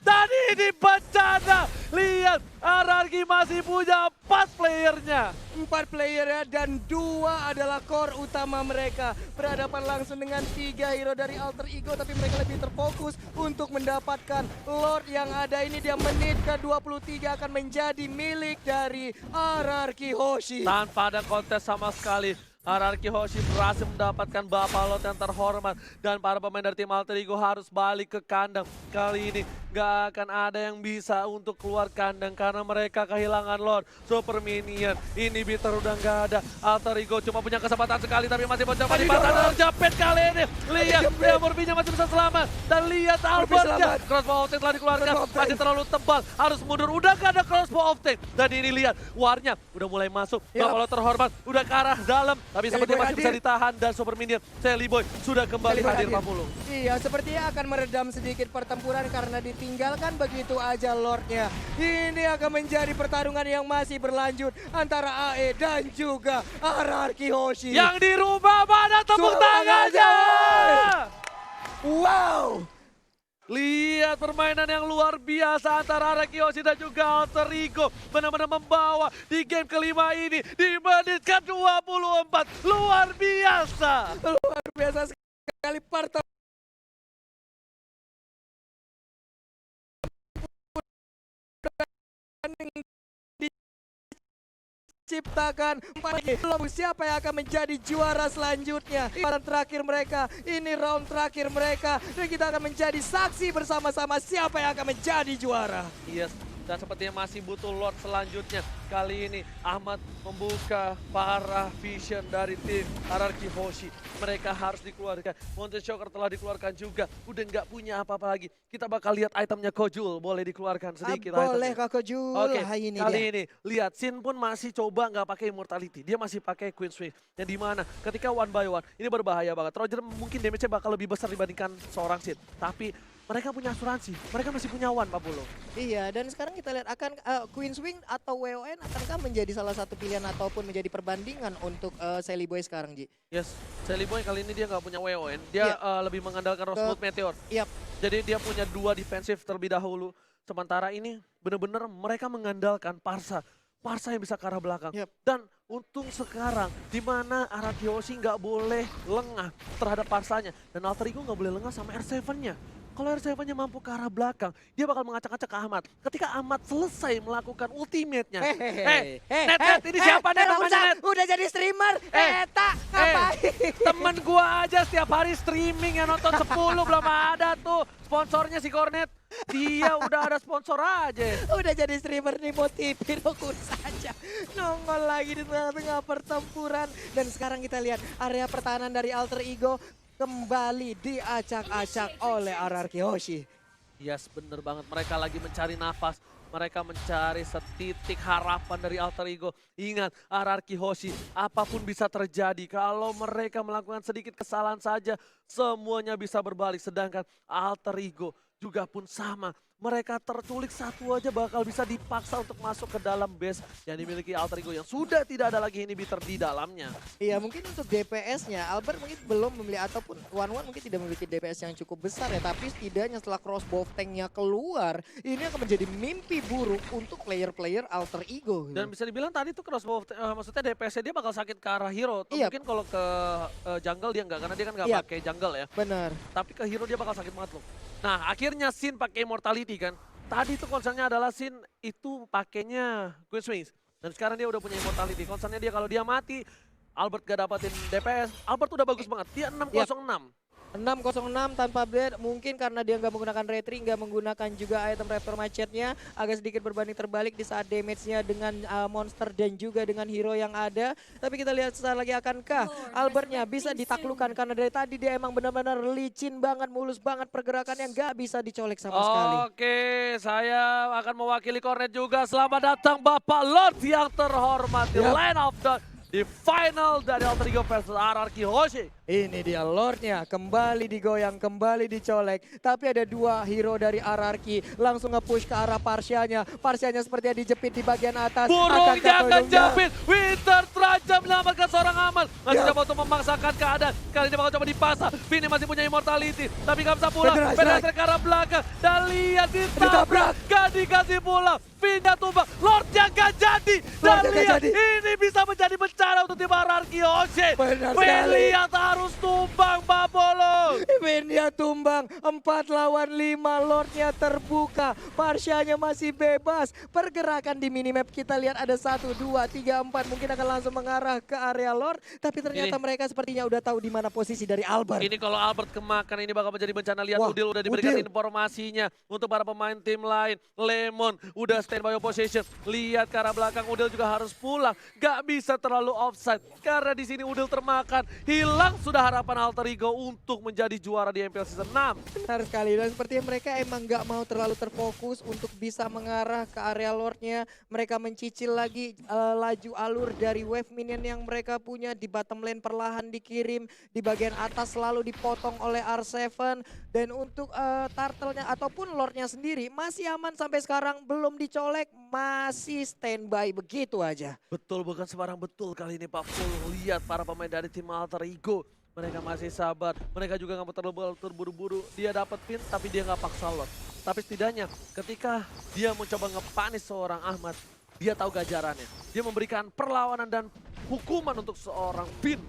dan ini bencana. Lihat. RRQ masih punya 4 playernya. 4 player ya, dan 2 adalah core utama mereka. Berhadapan langsung dengan 3 hero dari alter ego, tapi mereka lebih terfokus untuk mendapatkan Lord yang ada ini. Dia menit ke-23 akan menjadi milik dari RRQ Hoshi. Tanpa ada kontes sama sekali. RRQ Hoshi berhasil mendapatkan Bapak Lot yang terhormat. Dan para pemain dari tim Alter Ego harus balik ke kandang. Kali ini gak akan ada yang bisa untuk keluar kandang karena mereka kehilangan Lord. Super Minion, ini Bitter udah gak ada. Alter Ego cuma punya kesempatan sekali tapi masih mencoba dipatah dan terjepit kali ini. Lihat, Leo Murphy-nya masih bisa selamat. Dan lihat Albertnya, crossbow of Tank telah dikeluarkan. Masih terlalu tebal, harus mundur. Udah gak ada crossbow of Tank. Dan ini lihat, warnya udah mulai masuk. Bapak Lot terhormat, udah ke arah dalam. Tapi seperti masih bisa ditahan dan Super Minion Sally Boy sudah kembali hadir Pak Pulung. Iya, sepertinya akan meredam sedikit pertempuran karena ditinggalkan begitu aja Lordnya. Ini akan menjadi pertarungan yang masih berlanjut antara AE dan juga RRQ Hoshi. Yang di rumah mana tepuk tangannya? Wow. Lihat permainan yang luar biasa antara RRQ Hoshi dan juga Alter Ego. Benar-benar membawa di game kelima ini di menit ke-24. Luar biasa. Luar biasa sekali pertempuran ciptakan. Belum siapa yang akan menjadi juara selanjutnya. Round terakhir mereka, ini round terakhir mereka, dan kita akan menjadi saksi bersama-sama siapa yang akan menjadi juara. Yes, dan sepertinya masih butuh Lord selanjutnya. Kali ini Ahmad membuka para vision dari tim RRQ Hoshi. Mereka harus dikeluarkan. Mountain Shocker telah dikeluarkan juga. Udah nggak punya apa-apa lagi. Kita bakal lihat itemnya Kojul. Boleh dikeluarkan sedikit Boleh itemnya. Kak Kojul. Oke, Ini kali dia. ini lihat Sin pun masih coba nggak pakai immortality. Dia masih pakai Queen's Wave. Yang dimana ketika one by one ini berbahaya banget. Roger mungkin damage-nya bakal lebih besar dibandingkan seorang Sin. Tapi mereka punya asuransi. Mereka masih punya One, Pak Polo. Iya, dan sekarang kita lihat akan Queen's Wing atau WON akankah menjadi salah satu pilihan ataupun menjadi perbandingan untuk Sally Boy sekarang, Ji? Yes, Sally Boy kali ini dia nggak punya WON. Dia lebih mengandalkan Rosewood Meteor. Yap. Jadi dia punya 2 defensif terlebih dahulu. Sementara ini benar-benar mereka mengandalkan Parsa. Parsa yang bisa ke arah belakang. Yep. Dan untung sekarang di mana Araki Hoshi nggak boleh lengah terhadap Parsanya. Dan Alter Ego nggak boleh lengah sama R7-nya. Kalau R7-nya mampu ke arah belakang, dia bakal mengacak-acak ke Ahmad. Ketika Ahmad selesai melakukan ultimate-nya. Net, ini siapa Net namanya Net? Udah jadi streamer, Eta, ngapain? Temen gua aja setiap hari streaming yang nonton 10 belum ada tuh. Sponsornya si Cornet. Dia udah ada sponsor aja. Udah jadi streamer nih, mau TV nongol saja. Nongol lagi di tengah-tengah pertempuran. Dan sekarang kita lihat area pertahanan dari Alter Ego kembali diacak-acak oleh Araki Hoshi. Yes, bener banget. Mereka lagi mencari nafas. Mereka mencari setitik harapan dari Alter Ego. Ingat, Araki Hoshi, apapun bisa terjadi. Kalau mereka melakukan sedikit kesalahan saja, semuanya bisa berbalik. Sedangkan Alter Ego juga pun sama. Mereka terculik satu aja bakal bisa dipaksa untuk masuk ke dalam base yang dimiliki Alter Ego yang sudah tidak ada lagi inhibitor di dalamnya. Iya, mungkin untuk DPS-nya Albert mungkin belum memiliki ataupun One mungkin tidak memiliki DPS yang cukup besar ya, tapi setidaknya setelah crossbow tank-nya keluar, ini akan menjadi mimpi buruk untuk player-player Alter Ego. Dan bisa dibilang tadi tuh crossbow, maksudnya DPS-nya dia bakal sakit ke arah hero. Atau Iya. mungkin kalau ke jungle dia enggak, karena dia kan nggak Iya. pakai jungle ya. Benar. Tapi ke hero dia bakal sakit banget loh. Nah akhirnya Sin pakai immortality kan. Tadi tuh concernnya adalah Sin itu pakainya Queen's Wings. Dan sekarang dia udah punya immortality. Concernnya dia kalau dia mati, Albert gak dapatin DPS. Albert udah bagus banget, dia 606. 606 tanpa blade, mungkin karena dia nggak menggunakan retri, nggak menggunakan juga item raptor macetnya, agak sedikit berbanding terbalik di saat damage-nya dengan monster dan juga dengan hero yang ada. Tapi kita lihat sesaat lagi akankah Albertnya bisa ditaklukkan, karena dari tadi dia emang benar-benar licin banget, mulus banget pergerakannya, nggak bisa dicolek sama sekali. Oke, saya akan mewakili Cornet juga. Selamat datang Bapak Lord yang terhormat di Line of the di final dari Alter Ego versus Araki Hoshi. Ini dia Lordnya, kembali digoyang, kembali dicolek. Tapi ada 2 hero dari Araki langsung nge-push ke arah Parsianya. Parsianya sepertinya dijepit di bagian atas. Burungnya akan jepit. Winter terancam menyelamatkan seorang aman. Masih coba untuk memaksakan keadaan. Kali ini bakal coba dipasang. Vini masih punya immortality. Tapi gak bisa pulang. Penetrate ke arah belakang. Dan lihat ditabrak. Gak dikasih pulang. Vini tumbang. Lordnya gak jadi. Dan lihat ini bisa menjadi bencana untuk tim Araki Hoshi. Benar sekali. Lihat harus tumbang Pak Polo. Dia tumbang, 4 lawan 5, Lordnya terbuka, Parsianya masih bebas. Pergerakan di minimap kita lihat ada 1, 2, 3, 4, mungkin akan langsung mengarah ke area Lord. Tapi ternyata mereka sepertinya udah tahu di mana posisi dari Albert. Ini kalau Albert kemakan ini bakal menjadi bencana. Lihat Wah, Udil udah diberikan Udil. informasinya untuk para pemain tim lain. Lemon udah standby opposition. Lihat ke arah belakang, Udil juga harus pulang. Gak bisa terlalu offside karena di sini Udil termakan. Hilang sudah harapan Alter Ego untuk menjadi juara di MPL Season 6. Benar sekali, dan sepertinya mereka emang nggak mau terlalu terfokus untuk bisa mengarah ke area Lordnya. Mereka mencicil lagi laju alur dari wave minion yang mereka punya. Di bottom lane perlahan dikirim, di bagian atas selalu dipotong oleh R7. Dan untuk turtle-nya ataupun Lordnya sendiri masih aman sampai sekarang, belum dicolek, masih standby begitu aja. Betul, bukan sembarang betul kali ini Pak Full. Lihat para pemain dari tim Alter Ego. Mereka masih sabar, mereka juga nggak mau terlalu terburu-buru. Dia dapat pin tapi dia nggak paksa Lord. Tapi setidaknya ketika dia mencoba ngepanis seorang Ahmad, dia tahu gajarannya. Dia memberikan perlawanan dan hukuman untuk seorang pin.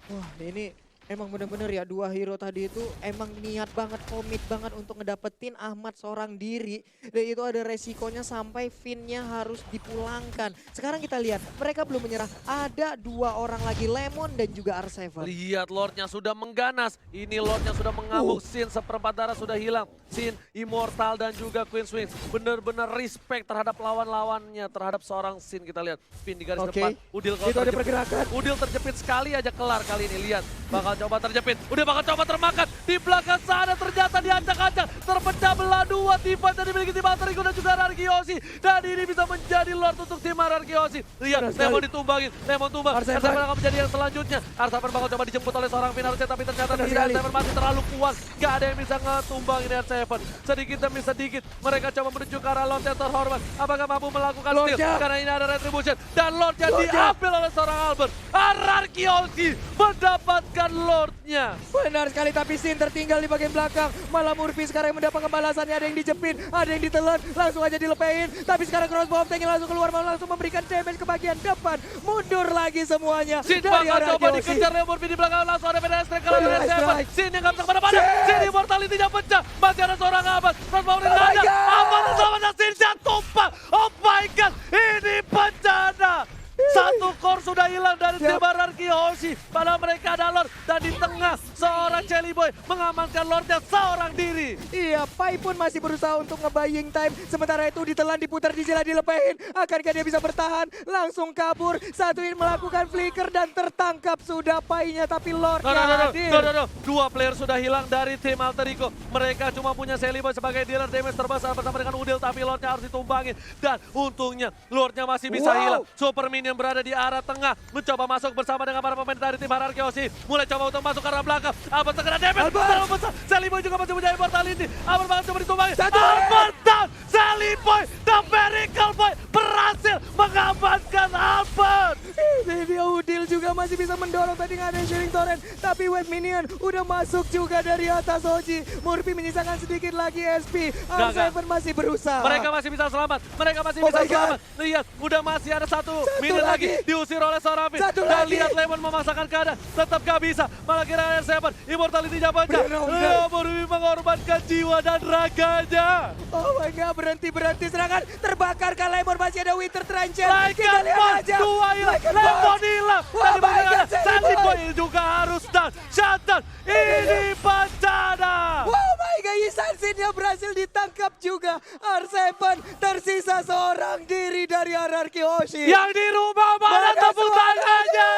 Wah, ini emang bener-bener ya, 2 hero tadi itu emang niat banget, komit banget untuk ngedapetin Ahmad seorang diri. Dan itu ada resikonya sampai Finn-nya harus dipulangkan. Sekarang kita lihat, mereka belum menyerah. Ada 2 orang lagi, Lemon dan juga R7. Lihat Lordnya sudah mengganas. Ini Lordnya sudah mengamuk. Sin seperempat darah sudah hilang. Sin, Immortal dan juga Queen's Wings. Bener-bener respect terhadap lawan-lawannya. Terhadap seorang Sin kita lihat. Pin di garis depan. Udil kalau itu ada pergerakan. Udil terjepit sekali aja kelar kali ini. Lihat. Bakal bakal coba terjepit, udah bakal coba termakan. Di belakang sana ternyata diacak-acak. Terpecah belah dua tim fight yang dimiliki tim Alter Ego dan juga Ararkiosi. Dan ini bisa menjadi Lord untuk tim Ararkiosi. Lihat, Lemon ditumbangin, Lemon tumbang. Arseven. Arseven akan menjadi yang selanjutnya. Arseven bakal coba dijemput oleh seorang Finalset, tapi ternyata Benar tidak. sekali. Arseven masih terlalu kuat. Gak ada yang bisa ngetumbangin Arseven. Sedikit demi sedikit, mereka coba menuju ke arah Lord yang terhormat. Apakah mampu melakukan steal? Lordnya. Karena ini ada retribution. Dan Lordnya Lordnya. diambil oleh seorang Albert. Ararkiosi mendapatkan Lordnya. Benar sekali, tapi Sin tertinggal di bagian belakang. Malah Murphy sekarang yang mendapatkan balasannya. Ada yang dijepit, ada yang ditelan, langsung aja dilepein. Tapi sekarang crossbow tanknya langsung keluar, malah langsung memberikan damage ke bagian depan. Mundur lagi semuanya Sin dari bakal coba Ararkiosi. dikejar Leo Murphy di belakang, langsung ada PDS strike kalau Nice, dari Seven. nice. Sin yang gak bisa kemana-mana. Yes. Sin immortality-nya pecah. Masih ada seorang Abbas. Crossbow Oh my God. Abbas dan selamatnya Sin jatuh tumpah. Oh my god, ini bencana. Satu core sudah hilang dari tim Ararkiosi. Padahal mereka ada Lord. Dan di tengah seorang Jelly Boy mengamankan Lordnya seorang diri. Iya, Pai pun masih berusaha untuk nge-buying time. Sementara itu ditelan, diputar, dijela, dilepehin. Akankah dia bisa bertahan? Langsung kabur. Satuin melakukan flicker dan tertangkap sudah Pai-nya. Tapi Lordnya hadir. No. Dua player sudah hilang dari tim Alter Ego. Mereka cuma punya Jelly Boy sebagai dealer damage terbesar bersama dengan Udil. Tapi Lordnya harus ditumbangin. Dan untungnya Lordnya masih bisa Wow. hilang. Super Minion berada di arah tengah. Mencoba masuk bersama dengan para pemain dari tim Ararkiosi. Mulai coba untuk masuk ke arah belakang. Albert terkena damage. Albert. Terlalu besar. Jelly Boy juga masih punya immortality. Albert bakal coba ditumbangin. Satu. Albert down. Jelly Boy, the Miracle Boy berhasil mengamankan Albert. Ini dia Udil juga masih bisa mendorong, tadi nggak ada shooting torrent. Tapi Wave Minion udah masuk juga dari atas Oji. Murphy menyisakan sedikit lagi SP. Gagal. R7 masih berusaha. Mereka masih bisa selamat. Mereka masih Oh bisa my God. selamat. Lihat, udah masih ada satu minit lagi. lagi. Diusir oleh seorang Finn. Satu Dan lagi. lihat Lemon memasakkan keadaan. Tetap gak bisa. Malah kira R7. Immortality-nya pecah. Benar. Murphy mengorbankan jiwa dan raganya. Oh my god, berhenti serangan. Terbakar kan Lemon, masih ada Winter Trencher. Like Kita lihat Boy, aja. dua hilang. Like Lemon hilang. Oh Tadi my God, bagaimana? Jelly Jelly Boy. Boy juga harus down. Shutdown. Ini bencana. Oh my god, Isansinnya berhasil ditangkap juga. R7 tersisa seorang diri dari Ararkiosi. Yang di rumah mana tepuk tangannya?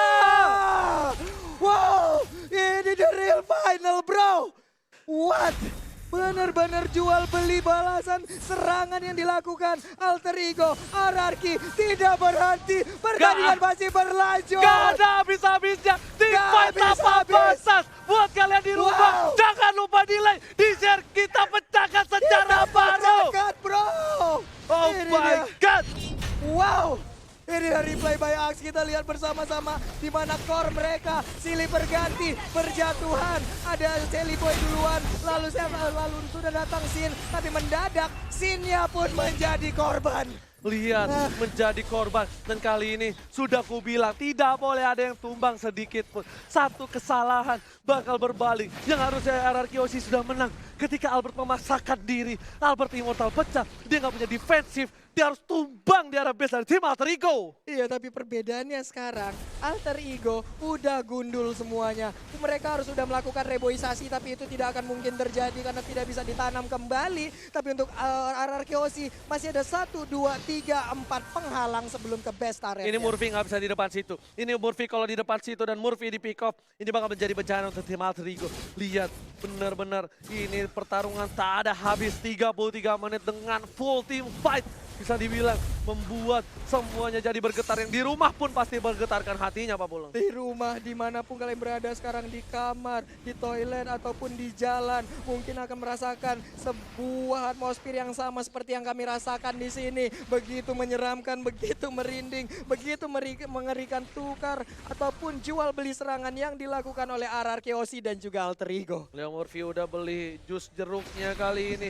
Wow, ini the real final bro. What? Benar-benar jual beli balasan serangan yang dilakukan Alter Ego. Ararki tidak berhenti, pertandingan masih berlanjut. Gak ada habis-habisnya. Tim Gak fight tanpa habis-habis. batas. Buat kalian di rumah, Wow. jangan lupa di like, di share. Kita pecahkan sejarah baru. Pecahkan, bro. Oh Ini my dia. god. Wow. Ini dari replay by Axe, kita lihat bersama-sama di mana core mereka silih berganti, berjatuhan. Ada Jelly Boy duluan, lalu sudah datang Sin, tapi mendadak Sinnya pun menjadi korban. Lihat, menjadi korban. Dan kali ini sudah kubilang tidak boleh ada yang tumbang sedikit pun. Satu kesalahan bakal berbalik. Yang harusnya Ararkiosi sudah menang. Ketika Albert memaksakan diri, Albert Immortal pecah. Dia nggak punya defensif. Dia harus tumbang di arah base dari tim Alter Ego. Iya, tapi perbedaannya sekarang Alter Ego udah gundul semuanya. Mereka harus sudah melakukan reboisasi, tapi itu tidak akan mungkin terjadi karena tidak bisa ditanam kembali. Tapi untuk Ararkiosi masih ada 1, 2, 3, 4 penghalang sebelum ke best area. Ini Murphy nggak bisa di depan situ. Ini Murphy kalau di depan situ dan Murphy di pick off. Ini bakal menjadi bencana untuk tim Alter Ego. Lihat, benar-benar ini pertarungan tak ada habis 33 menit dengan full team fight. Bisa dibilang membuat semuanya jadi bergetar. Yang di rumah pun pasti bergetarkan hatinya, Pak Pulung. Di rumah, dimanapun kalian berada sekarang, di kamar, di toilet, ataupun di jalan, mungkin akan merasakan sebuah atmosfer yang sama seperti yang kami rasakan di sini. Begitu menyeramkan, begitu merinding, begitu mengerikan tukar, ataupun jual beli serangan yang dilakukan oleh Ararkiosi dan juga Alter Ego. Leo Murphy udah beli jus jeruknya kali ini.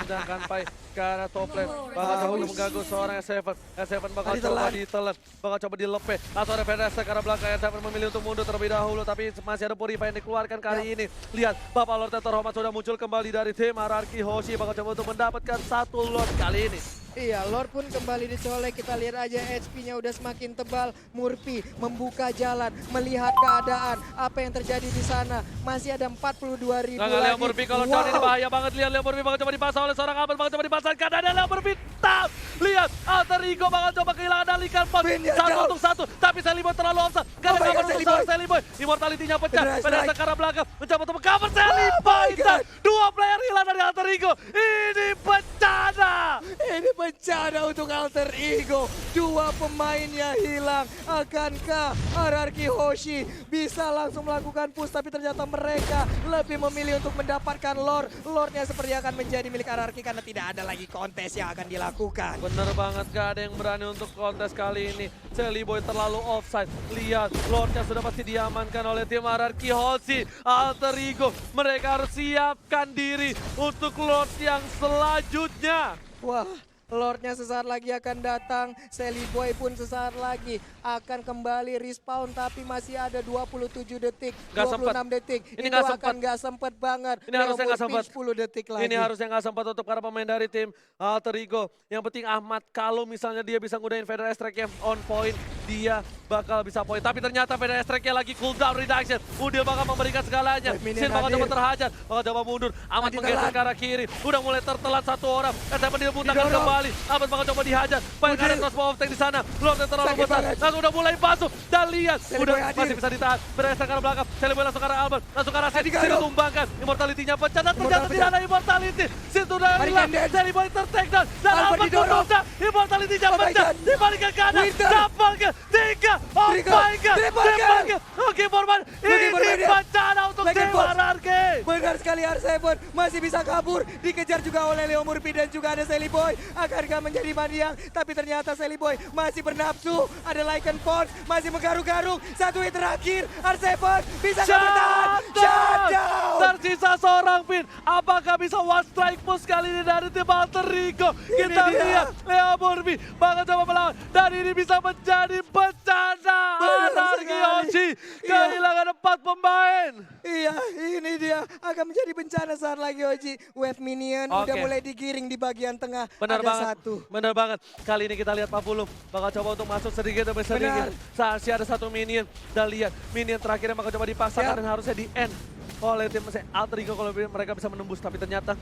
Sedangkan Pai ke arah top lane. Bakal coba untuk mengganggu seorang S7. S7 bakal coba ditelan. Bakal coba dilepe. Atau ada Fedras ke arah belakang. S7 memilih untuk mundur terlebih dahulu. Tapi masih ada Purify yang dikeluarkan kali ini. Lihat, Bapak Lord terhormat sudah muncul kembali dari tim Ararkiosi. Bakal coba untuk mendapatkan satu Lord kali ini. Iya, Lord pun kembali dicolek. Kita lihat aja HP-nya udah semakin tebal. Murphy membuka jalan, melihat keadaan. Apa yang terjadi di sana. Masih ada 42.000 Leo lagi. Murphy kalau ini bahaya banget. Lihat Leo Murphy bakal coba dipasang oleh seorang Abbas. Bakal coba dipasangkan. Ada Leo Murphy mantap. Lihat, Alter Ego bakal coba kehilangan alihkan pos. Pin dia Satu down. untuk satu, tapi Sally Boy terlalu offside. Gak ada Oh my cover God, untuk Sally seorang Boy. Sally Boy. Immortality-nya pecah. Beneran Pada strike. ke arah belakang, mencoba untuk cover Sally Oh Boy. my God. Dua player hilang dari Alter Ego. Ini bencana. Ini bencana untuk Alter Ego. Dua pemainnya hilang. Akankah RRQ Hoshi bisa langsung melakukan push, tapi ternyata mereka lebih memilih untuk mendapatkan lore. Lore-nya seperti akan menjadi milik RRQ karena tidak ada lagi kontes yang akan dilakukan. Bener banget, gak ada yang berani untuk kontes kali ini. Sally Boy terlalu offside. Lihat, Lordnya sudah pasti diamankan oleh tim RRQ Hoshi. Alter Ego, mereka harus siapkan diri untuk Lord yang selanjutnya. Wah, Lordnya sesaat lagi akan datang. Sally Boy pun sesaat lagi akan kembali respawn, tapi masih ada 27 detik, Nggak 26 sempet. detik. Ini Itu nggak akan sempet. nggak sempet banget. Ini harusnya Leo nggak Murphy sempet. 10 detik lagi. Ini harusnya nggak sempat untuk para pemain dari tim Alter Ego. Yang penting Ahmad, kalau misalnya dia bisa ngudahin Vader Strike-nya on point, dia bakal bisa poin. Tapi ternyata Vader Strike-nya lagi cooldown reduction. Udil bakal memberikan segalanya. Minion Sin bakal hadir. coba terhajar, bakal coba mundur. Ahmad Tadi menggeser telat. ke arah kiri. Udah mulai tertelat satu orang. Tapi dia muntahkan Didorong. kembali. Ahmad bakal coba dihajar. Banyak Udil. ada crossbow of tank di sana. Lord yang terlalu Sakit besar. banget. Langsung udah mulai masuk. Dan lihat, Sally udah Boy hadir. masih bisa ditahan. Vader Strike ke arah belakang. Sally Boy langsung ke arah Albert. Langsung ke arah Sin. Tadi Sin gagal. ditumbangkan. Immortality-nya pecah. Dan ternyata Immortal tidak ada immortality. Sin sudah Balikan hilang. Dead. Sally Boy ter-take down. Dan Albert Albert didorong. menunda. Immortality-nya Oh my pecah. God. Dibalikan ke kanan. Winter. Double kill. 3. Oh Triple. my God. Triple kill. Oke, Forman. Lucky Forman Ini ya. bencana untuk Legged tim Boss. RRQ. Benar sekali R7 masih bisa kabur, dikejar juga oleh Leo Murphy dan juga ada Sally Boy. Akankah menjadi maniang, tapi ternyata Sally Boy masih bernafsu. Ada Lycan Force masih menggaruk-garuk. Satu hit terakhir, R7 bisa nggak bertahan. Shutdown! Tersisa seorang Pin. Apakah bisa one strike push kali ini dari tim Alter Ego? Kita dia. lihat Leo Murphy bakal coba melawan. Dan ini bisa menjadi bencana. Benar RRQ sekali. Hoshi Iya. kehilangan 4 pemain. Iya, ini dia akan menjadi bencana saat lagi Oji. Wave Minion Oke. udah mulai digiring di bagian tengah. Benar ada banget, satu. benar banget. Kali ini kita lihat Pak Pulung bakal coba untuk masuk sedikit demi sedikit. Masih ada satu minion. Dan lihat, minion terakhirnya bakal coba dipaksakan Siap. dan harusnya di end oleh tim Alter Ego kalau mereka bisa menembus. Tapi ternyata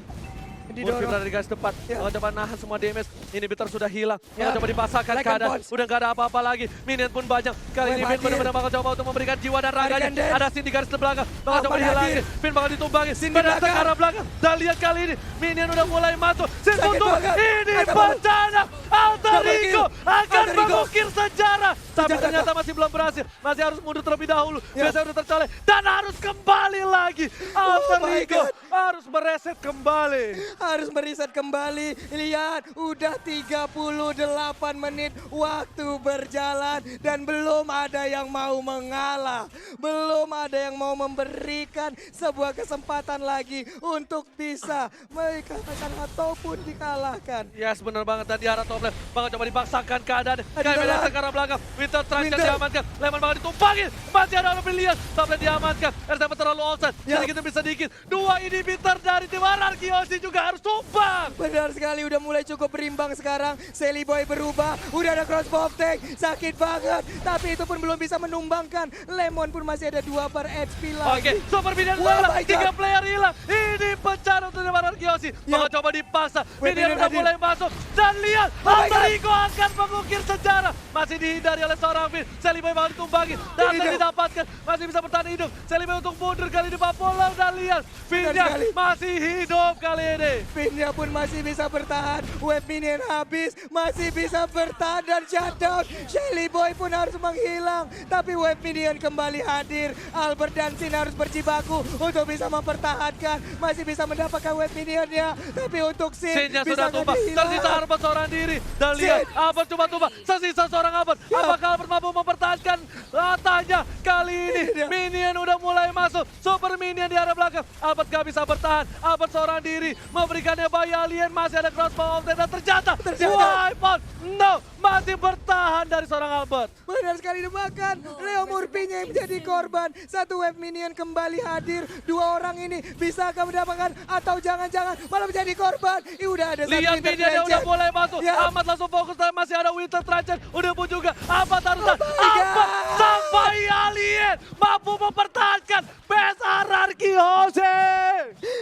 Murphy Didorong. berada di garis depan. Ya. Bakal coba nahan semua damage. Ini bitter sudah hilang. Ya. Bakal coba dipaksakan Like and keadaan. bounce. Udah gak ada apa-apa lagi. Minion pun banyak. Kali ini Wave Pin hadir. benar-benar bakal coba untuk memberikan jiwa dan raganya. Berikan dance. Ada Sin di garis belakang. Bakal coba Ahmad dihilangin. hadir. Pin bakal ditumbangin. Sin di Benar ke belakang. arah belakang. Dan lihat kali ini Minion udah mulai masuk. Sin Sakit tutup. banget. Ini Ada banget. bencana. Alter Double kill. Ego akan Alter Ego. mengukir sejarah. Tapi Sejarah ternyata kah? masih belum berhasil. Masih harus mundur terlebih dahulu. Ya. Biasanya udah tercolek. Dan harus kembali lagi. Alter my Ego God. harus mereset kembali. Harus meriset kembali. Lihat, udah 38 menit waktu berjalan dan belum ada yang mau mengalah. Belum ada yang mau memberikan sebuah kesempatan lagi untuk bisa dikatakan ataupun dikalahkan. Yes, benar banget. Dan di arah top lane, bakal coba dipaksakan keadaan. Ada Kayak beda dalam. ke arah belakang. Winter Truncheon Winter. diamankan. Lemon bakal ditumpangin. Masih ada orang pilihan. Top lane diamankan. R7 terlalu offside. Ya. Sedikit demi sedikit. Dua inhibitor dari tim RRQ Hoshi juga harus tumbang. Benar sekali, udah mulai cukup berimbang sekarang. Sally Boy berubah, udah ada crossbow of tank, sakit banget. Tapi itu pun belum bisa menumbangkan. Lemon pun masih ada 2 per HP lagi. Oke, super minion Wah, hilang. my 3 God. player hilang. Ini bencana untuk tim RRQ Hoshi. Bakal coba dipaksa. Wait, Minion minion udah hadir. mulai masuk. Dan lihat, Oh my Alter God. Ego akan mengukir sejarah. Masih dihindari oleh seorang Pin. Sally Boy bakal ditumbangin. Dan Ini dia. didapatkan. Masih bisa bertahan hidup. Sally Boy untuk mundur kali ini Pak Polang. Dan lihat, Pinnya sekali. masih hidup kali ini. Pinnya pun masih bisa bertahan. Wave Minion habis, masih bisa bertahan dan shutdown. Shelly Boy pun harus menghilang. Tapi Wave Minion kembali hadir. Albert dan Sin harus berjibaku untuk bisa mempertahankan. Masih bisa mendapatkan Wave Minionnya. Tapi untuk Sin Sinnya bisa sudah nggak tumbang. dihilang. Tersisa Albert seorang diri. Dan Sin. lihat, Albert cuma tumbang. Tersisa seorang Albert. Ya. Apakah Albert mampu mempertahankan latanya? Kali ini Ini dia. Minion udah mulai masuk. Super Minion di arah belakang. Albert gak bisa bertahan. Albert seorang diri. Memberikannya bayi alien. Masih ada crossbow of death. Dan ternyata wipe out. No, masih bertahan dari seorang Albert. Benar sekali dimakan. Leo Murphy-nya yang menjadi korban. Satu Wave Minion kembali hadir. 2 orang ini bisa akan mendapatkan atau jangan-jangan malah menjadi korban. Ih, udah ada satu Lihat Winter Minion yang udah Truncheon. mulai masuk. Ya. Ahmad langsung fokus. Dan masih ada Winter Truncheon. Udah pun juga. Ahmad harus tahan. my God. Ahmad sampai alien. Mampu mempertahankan best RRQ Hoshi.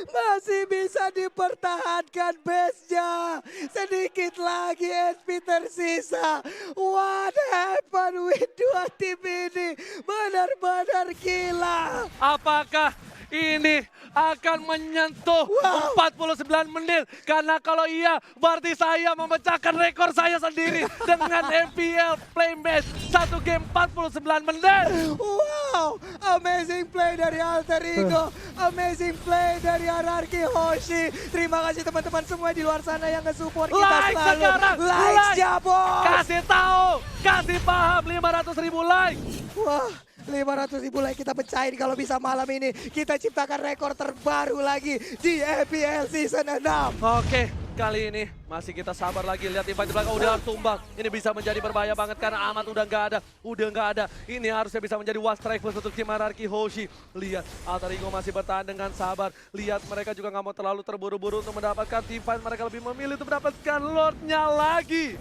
Masih bisa dipertahankan base-nya. sedikit lagi SP tersisa. What happened with dua tim ini? Benar-benar gila. Apakah ini akan menyentuh 49 menit? Karena kalau iya, berarti saya memecahkan rekor saya sendiri dengan MPL Play Match 1 game 49 menit. Wow, amazing play dari Alter Ego, amazing play dari Ararki Hoshi. Terima kasih teman-teman semua di luar sana yang nge-support kita Like selalu. sekarang, Like ya bos. Kasih tahu, kasih paham 500.000 like. Wah, 500.000 like kita pecahin kalau bisa malam ini. Kita ciptakan rekor terbaru lagi di EPL Season 6. Oke, kali ini masih kita sabar lagi. Lihat tim fight di belakang udah tumbang. Ini bisa menjadi berbahaya banget karena Amat udah nggak ada. Ini harusnya bisa menjadi one strike first untuk tim Ararki Hoshi. Lihat, Alter Ego masih bertahan dengan sabar. Lihat, mereka juga nggak mau terlalu terburu-buru untuk mendapatkan tim fight. Mereka lebih memilih untuk mendapatkan Lordnya lagi.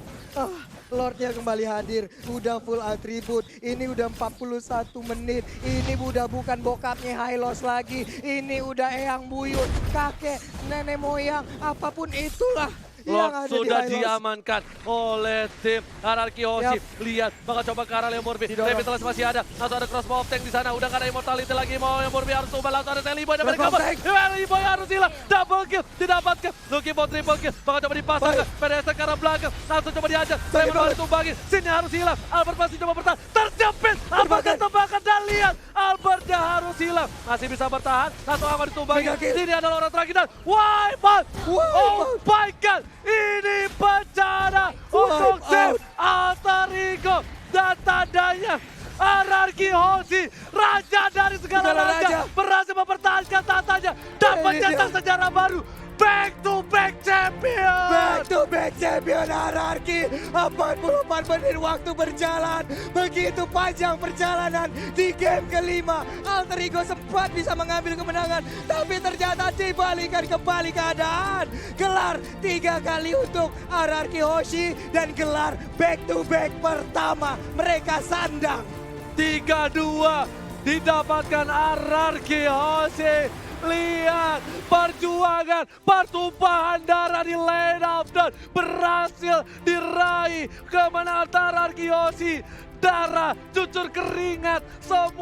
Lordnya kembali hadir, udah full atribut, ini udah 41 menit, ini udah bukan bokapnya Hylos lagi, ini udah eyang buyut, kakek, nenek moyang, apapun itulah. Lord yang ada sudah di Hylos. diamankan oleh tim Ararki Hoshi. Lihat, bakal coba ke arah Leo Murphy. Revitalize masih ada. Langsung ada crossbow of tank di sana. Udah gak ada immortality lagi. Mau Leo Murphy harus ubah. Langsung ada Telly Boy. Dan mereka Telly Boy harus hilang. Double kill. Didapatkan. Lucky Bot triple kill. Bakal coba dipasangkan. PDS ke arah belakang. Langsung coba dihajar. Trevor harus tumbangin. Sini harus hilang. Albert masih coba bertahan. Terjepit. Albert ketebakan. Dan lihat. Albertnya harus hilang. Masih bisa bertahan. Langsung aman ditumbangin. Sini adalah orang terakhir. Dan Wipeout. Oh my god. Ini bencana untuk tim Alter Ego dan tandanya Ararki Hoshi, raja dari segala raja, berhasil mempertahankan tatanya dan mencetak sejarah baru. Back to back champion. Back to back champion Ararki. 44 menit waktu berjalan. Begitu panjang perjalanan di game kelima. Alter Ego sempat bisa mengambil kemenangan. Tapi ternyata dibalikan kembali keadaan. Gelar 3 kali untuk Ararki Hoshi. Dan gelar back to back pertama mereka sandang. 3-2 didapatkan Ararki Hoshi. Lihat perjuangan, pertumpahan darah di lane up dan berhasil diraih kemenangan Ararki Hoshi. Darah, cucur keringat, semua.